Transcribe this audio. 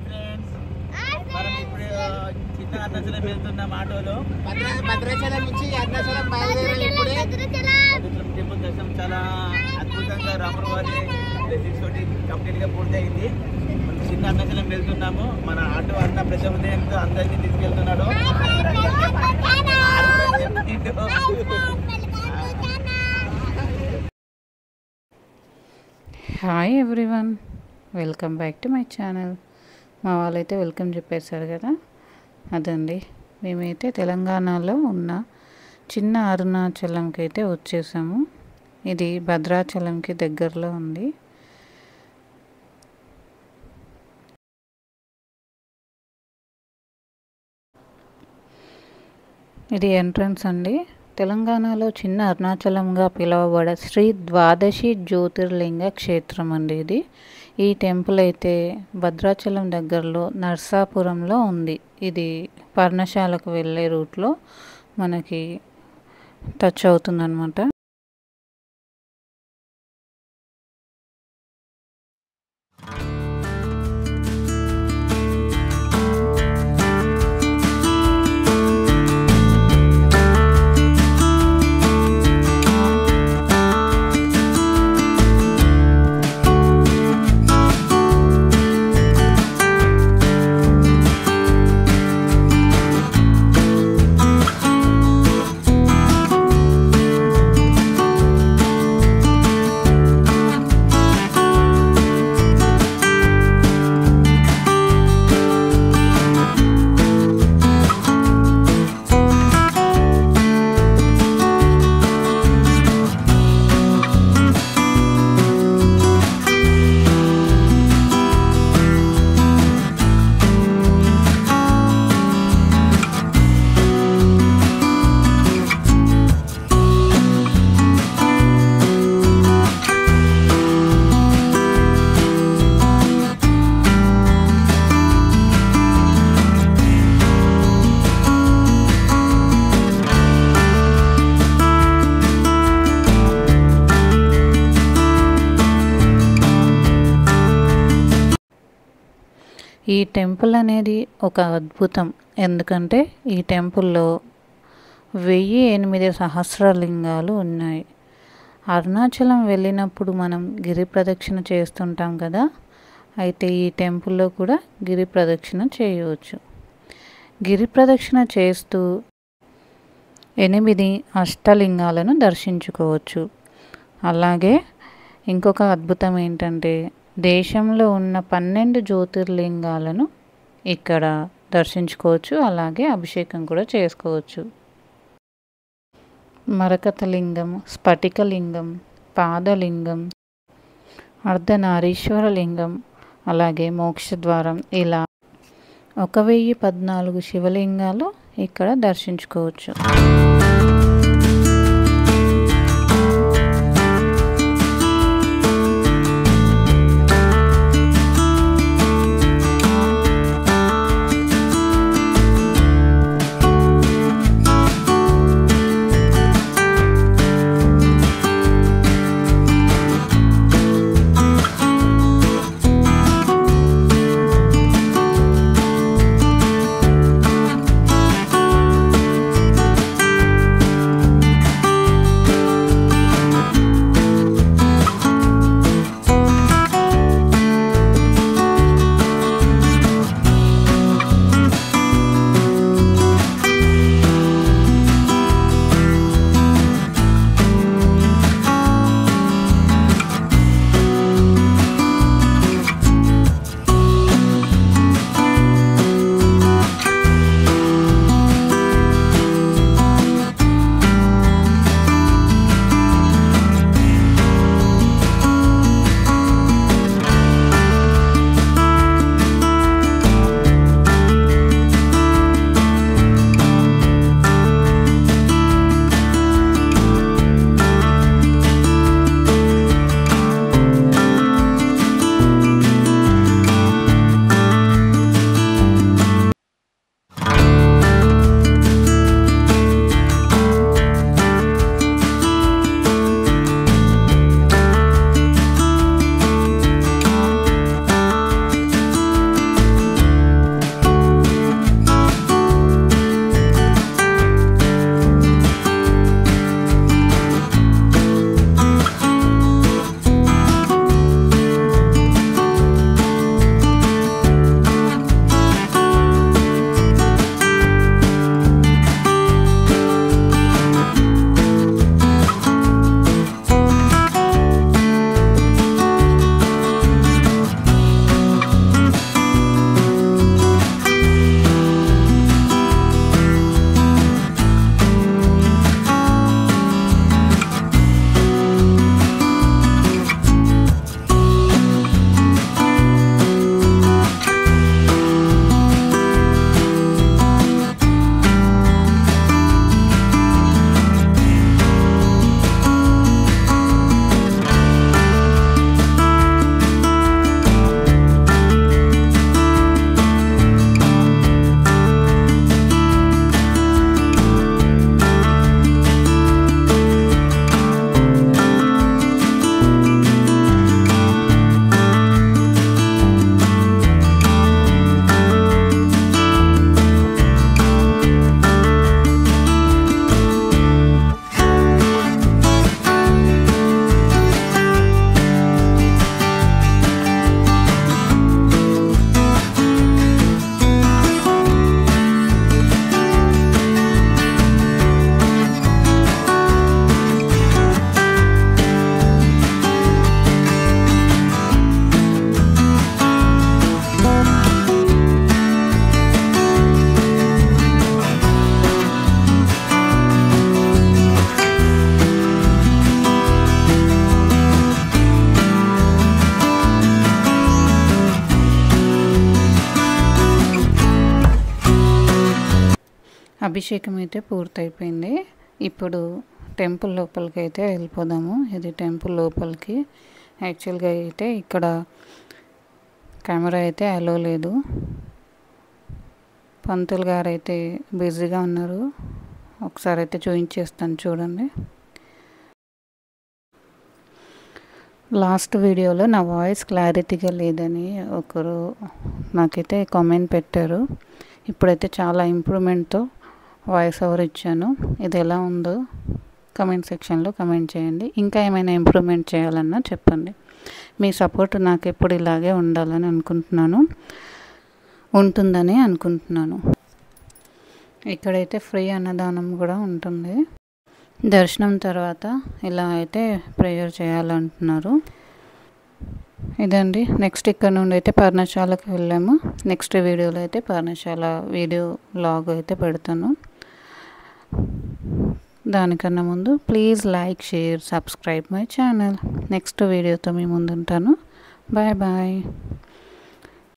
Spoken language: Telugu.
ఫ్రెండ్స్, మనం ఇప్పుడు చిన్న అరుణాచలం వెళ్తున్నాం ఆటోలో. భద్రాచలం నుంచి అరుణాచలం బయలుదేరాం. ఇప్పుడే భద్రాచలం టెంపుల్ దర్శనం చాలా అద్భుతంగా రాముల వారి బ్లెస్సింగ్స్ తోటి కంప్లీట్ గా పూర్తయింది. మనం చిన్న అరుణాచలం వెళ్తున్నాము. మన ఆటో అన్న ప్రతి ఉదయంతో అందరినీ తీసుకెళ్తున్నాడు. Hi everyone, welcome back to my channel. మా వాళ్ళైతే వెల్కమ్ చెప్పేశారు కదా, అదండి. మేమైతే తెలంగాణలో ఉన్న చిన్న అరుణాచలంకి అయితే వచ్చేసాము. ఇది భద్రాచలంకి దగ్గరలో ఉంది. ఇది ఎంట్రన్స్ అండి. తెలంగాణలో చిన్న అరుణాచలంగా పిలువబడే శ్రీ ద్వాదశి జ్యోతిర్లింగ క్షేత్రం అండి ఇది. ఈ టెంపుల్ అయితే భద్రాచలం దగ్గరలో నర్సాపురంలో ఉంది. ఇది పర్ణశాలకు వెళ్ళే రూట్లో మనకి టచ్ అవుతుందన్నమాట. ఈ టెంపుల్ అనేది ఒక అద్భుతం. ఎందుకంటే ఈ టెంపుల్లో 1008 సహస్రలింగాలు ఉన్నాయి. అరుణాచలం వెళ్ళినప్పుడు మనం గిరి ప్రదక్షిణ చేస్తుంటాం కదా, అయితే ఈ టెంపుల్లో కూడా గిరి ప్రదక్షిణ చేయవచ్చు. గిరి ప్రదక్షిణ చేస్తూ 8 అష్టలింగాలను దర్శించుకోవచ్చు. అలాగే ఇంకొక అద్భుతం ఏంటంటే దేశంలో ఉన్న 12 జ్యోతిర్లింగాలను ఇక్కడ దర్శించుకోవచ్చు. అలాగే అభిషేకం కూడా చేసుకోవచ్చు. మరకతలింగం, స్ఫటికలింగం, పాదలింగం, అర్ధనారీశ్వరలింగం, అలాగే మోక్షద్వారం, ఇలా 1014 శివలింగాలు ఇక్కడ దర్శించుకోవచ్చు. అభిషేకం అయితే పూర్తయిపోయింది. ఇప్పుడు టెంపుల్ లోపలికి అయితే వెళ్ళిపోదాము. ఇది టెంపుల్ లోపలికి. యాక్చువల్గా అయితే ఇక్కడ కెమెరా అయితే అలో లేదు. పంతులు గారు అయితే బిజీగా ఉన్నారు. ఒకసారి అయితే చూపించేస్తాను చూడండి. లాస్ట్ వీడియోలో నా వాయిస్ క్లారిటీగా లేదని ఒకరు నాకైతే కామెంట్ పెట్టారు. ఇప్పుడైతే చాలా ఇంప్రూవ్మెంట్తో వాయిస్ ఓవర్ ఇచ్చాను. ఇది ఎలా ఉందో కమెంట్ సెక్షన్లో కమెంట్ చేయండి. ఇంకా ఏమైనా ఇంప్రూవ్మెంట్ చేయాలన్నా చెప్పండి. మీ సపోర్ట్ నాకు ఎప్పుడు ఇలాగే ఉండాలని అనుకుంటున్నాను, ఉంటుందని అనుకుంటున్నాను. ఇక్కడైతే ఫ్రీ అన్నదానం కూడా ఉంటుంది. దర్శనం తర్వాత ఇలా అయితే ప్రేయర్ చేయాలంటున్నారు. ఇదండి. నెక్స్ట్ ఇక్కడ నుండి అయితే పర్ణశాలకు వెళ్ళాము. నెక్స్ట్ వీడియోలో అయితే పర్ణశాల వీడియో లాగ్ అయితే పెడతాను. దానికన్నా ముందు please like, share, subscribe my channel. Next వీడియోతో మీ ముందు ఉంటాను. Bye bye.